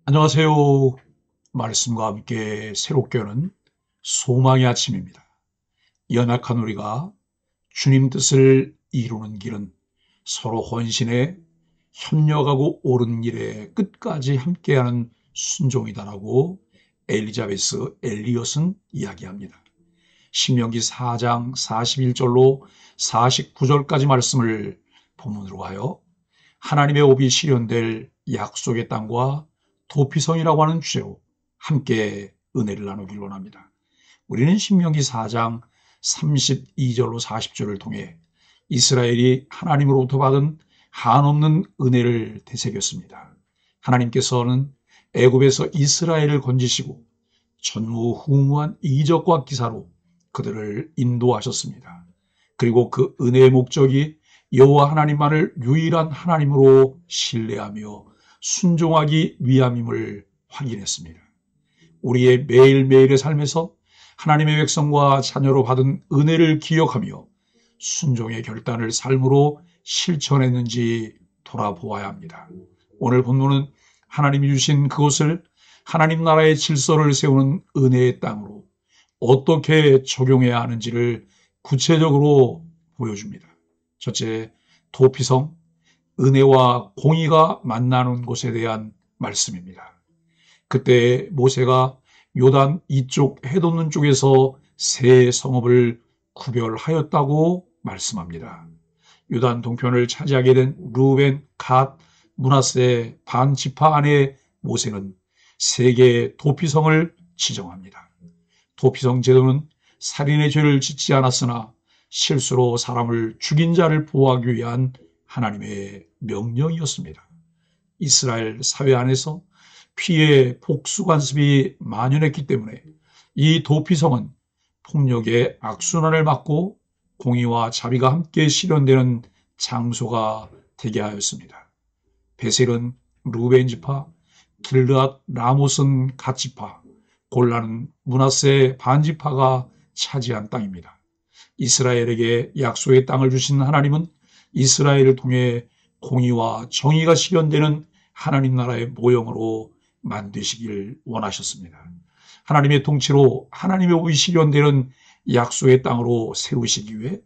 안녕하세요. 말씀과 함께 새롭게 오는 소망의 아침입니다. 연약한 우리가 주님 뜻을 이루는 길은 서로 헌신해 협력하고 옳은 일에 끝까지 함께하는 순종이다라고 엘리자베스 엘리엇은 이야기합니다. 신명기 4장 41절로 49절까지 말씀을 본문으로 하여 하나님의 업이 실현될 약속의 땅과 도피성이라고 하는 주제로 함께 은혜를 나누길 원합니다. 우리는 신명기 4장 32절로 40절을 통해 이스라엘이 하나님으로부터 받은 한없는 은혜를 되새겼습니다. 하나님께서는 애굽에서 이스라엘을 건지시고 전무후무한 이적과 기사로 그들을 인도하셨습니다. 그리고 그 은혜의 목적이 여호와 하나님만을 유일한 하나님으로 신뢰하며 순종하기 위함임을 확인했습니다. 우리의 매일매일의 삶에서 하나님의 백성과 자녀로 받은 은혜를 기억하며 순종의 결단을 삶으로 실천했는지 돌아보아야 합니다. 오늘 본문은 하나님이 주신 그곳을 하나님 나라의 질서를 세우는 은혜의 땅으로 어떻게 적용해야 하는지를 구체적으로 보여줍니다. 첫째, 도피성, 은혜와 공의가 만나는 곳에 대한 말씀입니다. 그때 모세가 요단 이쪽 해돋는 쪽에서 세 성읍을 구별하였다고 말씀합니다. 요단 동편을 차지하게 된 루벤, 갓, 므낫세 반 지파 안에 모세는 세 개의 도피성을 지정합니다. 도피성 제도는 살인의 죄를 짓지 않았으나 실수로 사람을 죽인 자를 보호하기 위한 하나님의 명령이었습니다. 이스라엘 사회 안에서 피해 복수 관습이 만연했기 때문에 이 도피성은 폭력의 악순환을 막고 공의와 자비가 함께 실현되는 장소가 되게 하였습니다. 베셀은 루벤 지파, 길르앗 라못은 갓 지파, 골라는 므낫세 반 지파가 차지한 땅입니다. 이스라엘에게 약속의 땅을 주신 하나님은 이스라엘을 통해 공의와 정의가 실현되는 하나님 나라의 모형으로 만드시길 원하셨습니다. 하나님의 통치로 하나님의 법이 실현되는 약속의 땅으로 세우시기 위해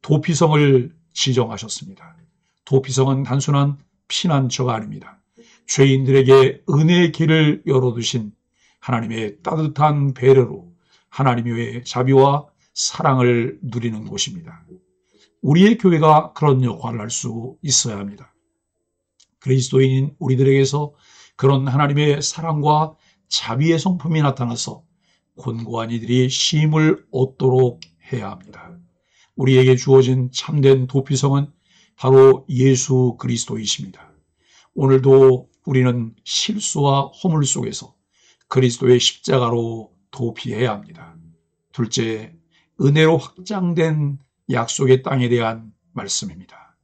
도피성을 지정하셨습니다. 도피성은 단순한 피난처가 아닙니다. 죄인들에게 은혜의 길을 열어두신 하나님의 따뜻한 배려로 하나님의 자비와 사랑을 누리는 곳입니다. 우리의 교회가 그런 역할을 할 수 있어야 합니다. 그리스도인인 우리들에게서 그런 하나님의 사랑과 자비의 성품이 나타나서 곤고한 이들이 쉼을 얻도록 해야 합니다. 우리에게 주어진 참된 도피성은 바로 예수 그리스도이십니다. 오늘도 우리는 실수와 허물 속에서 그리스도의 십자가로 도피해야 합니다. 둘째, 은혜로 확장된 약속의 땅에 대한 말씀입니다.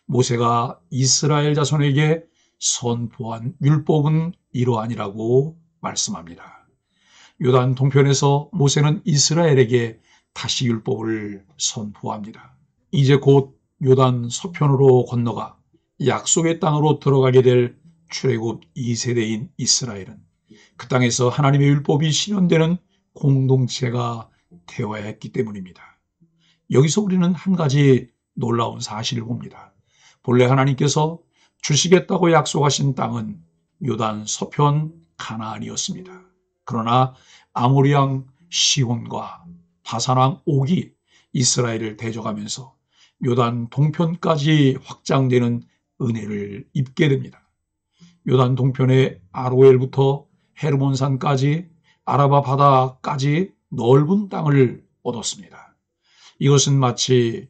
모세가 이스라엘 자손에게 선포한 율법은 이러하니라고 말씀합니다. 요단 동편에서 모세는 이스라엘에게 다시 율법을 선포합니다. 이제 곧 요단 서편으로 건너가 약속의 땅으로 들어가게 될 출애굽 2세대인 이스라엘은 그 땅에서 하나님의 율법이 실현되는 공동체가 되어야 했기 때문입니다. 여기서 우리는 한 가지 놀라운 사실을 봅니다. 본래 하나님께서 주시겠다고 약속하신 땅은 요단 서편 가나안이었습니다. 그러나 아모리 왕 시온과 바산 왕 옥이 이스라엘을 대적하면서 요단 동편까지 확장되는 은혜를 입게 됩니다. 요단 동편의 아로엘부터 헤르몬산까지 아라바 바다까지 넓은 땅을 얻었습니다. 이것은 마치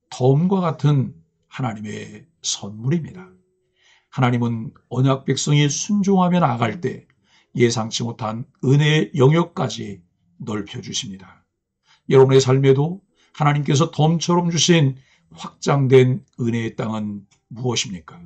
덤과 같은 하나님의 선물입니다. 하나님은 언약 백성이 순종하며 나아갈 때 예상치 못한 은혜의 영역까지 넓혀주십니다. 여러분의 삶에도 하나님께서 덤처럼 주신 확장된 은혜의 땅은 무엇입니까?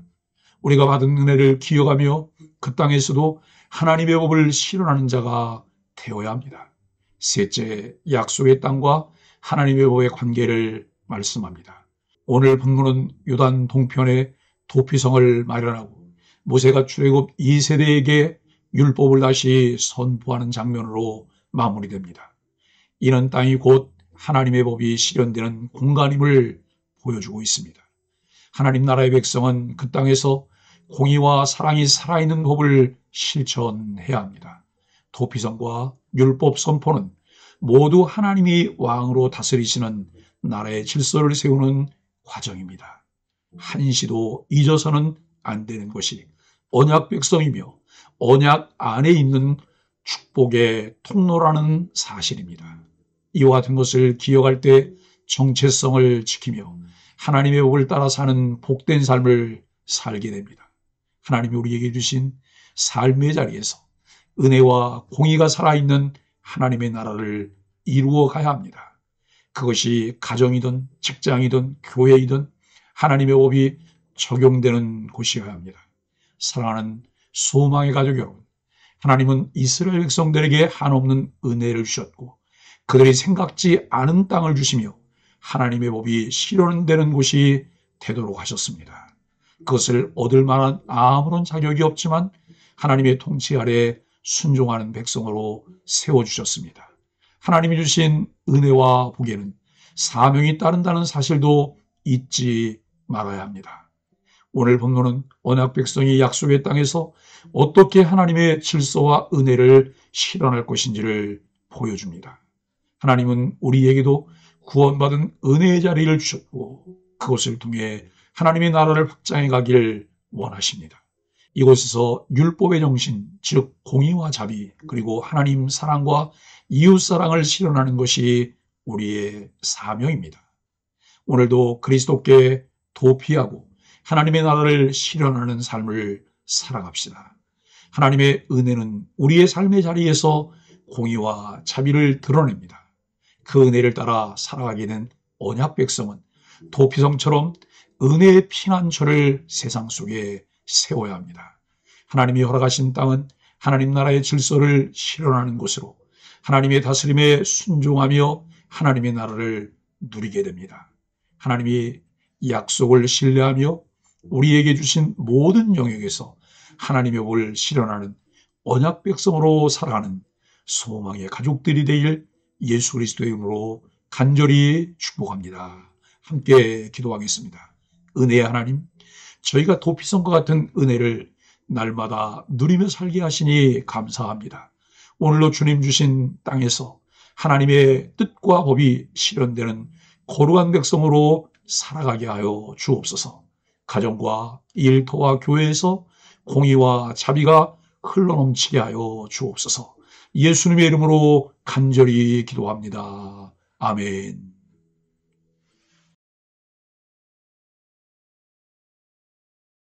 우리가 받은 은혜를 기억하며 그 땅에서도 하나님의 법을 실현하는 자가 되어야 합니다. 셋째, 약속의 땅과 하나님의 법의 관계를 말씀합니다. 오늘 본문은 요단 동편에 도피성을 마련하고 모세가 출애굽 2세대에게 율법을 다시 선포하는 장면으로 마무리됩니다. 이는 땅이 곧 하나님의 법이 실현되는 공간임을 보여주고 있습니다. 하나님 나라의 백성은 그 땅에서 공의와 사랑이 살아있는 법을 실천해야 합니다. 도피성과 율법 선포는 모두 하나님이 왕으로 다스리시는 나라의 질서를 세우는 과정입니다. 한시도 잊어서는 안 되는 것이 언약 백성이며 언약 안에 있는 축복의 통로라는 사실입니다. 이와 같은 것을 기억할 때 정체성을 지키며 하나님의 법을 따라 사는 복된 삶을 살게 됩니다. 하나님이 우리에게 주신 삶의 자리에서 은혜와 공의가 살아있는 하나님의 나라를 이루어 가야 합니다. 그것이 가정이든 직장이든 교회이든 하나님의 법이 적용되는 곳이어야 합니다. 사랑하는 소망의 가족 여러분, 하나님은 이스라엘 백성들에게 한없는 은혜를 주셨고 그들이 생각지 않은 땅을 주시며 하나님의 법이 실현되는 곳이 되도록 하셨습니다. 그것을 얻을 만한 아무런 자격이 없지만 하나님의 통치 아래 순종하는 백성으로 세워주셨습니다. 하나님이 주신 은혜와 복에는 사명이 따른다는 사실도 잊지 말아야 합니다. 오늘 본문은 언약 백성이 약속의 땅에서 어떻게 하나님의 질서와 은혜를 실현할 것인지를 보여줍니다. 하나님은 우리에게도 구원받은 은혜의 자리를 주셨고 그것을 통해 하나님의 나라를 확장해 가기를 원하십니다. 이곳에서 율법의 정신, 즉 공의와 자비, 그리고 하나님 사랑과 이웃사랑을 실현하는 것이 우리의 사명입니다. 오늘도 그리스도께 도피하고 하나님의 나라를 실현하는 삶을 살아갑시다. 하나님의 은혜는 우리의 삶의 자리에서 공의와 자비를 드러냅니다. 그 은혜를 따라 살아가게 된 언약 백성은 도피성처럼 은혜의 피난처를 세상 속에 세워야 합니다. 하나님이 허락하신 땅은 하나님 나라의 질서를 실현하는 곳으로 하나님의 다스림에 순종하며 하나님의 나라를 누리게 됩니다. 하나님이 약속을 신뢰하며 우리에게 주신 모든 영역에서 하나님의 법을 실현하는 언약 백성으로 살아가는 소망의 가족들이 되길 예수 그리스도의 이름으로 간절히 축복합니다. 함께 기도하겠습니다. 은혜의 하나님, 저희가 도피성과 같은 은혜를 날마다 누리며 살게 하시니 감사합니다. 오늘도 주님 주신 땅에서 하나님의 뜻과 법이 실현되는 거룩한 백성으로 살아가게 하여 주옵소서. 가정과 일터와 교회에서 공의와 자비가 흘러넘치게 하여 주옵소서. 예수님의 이름으로 간절히 기도합니다. 아멘.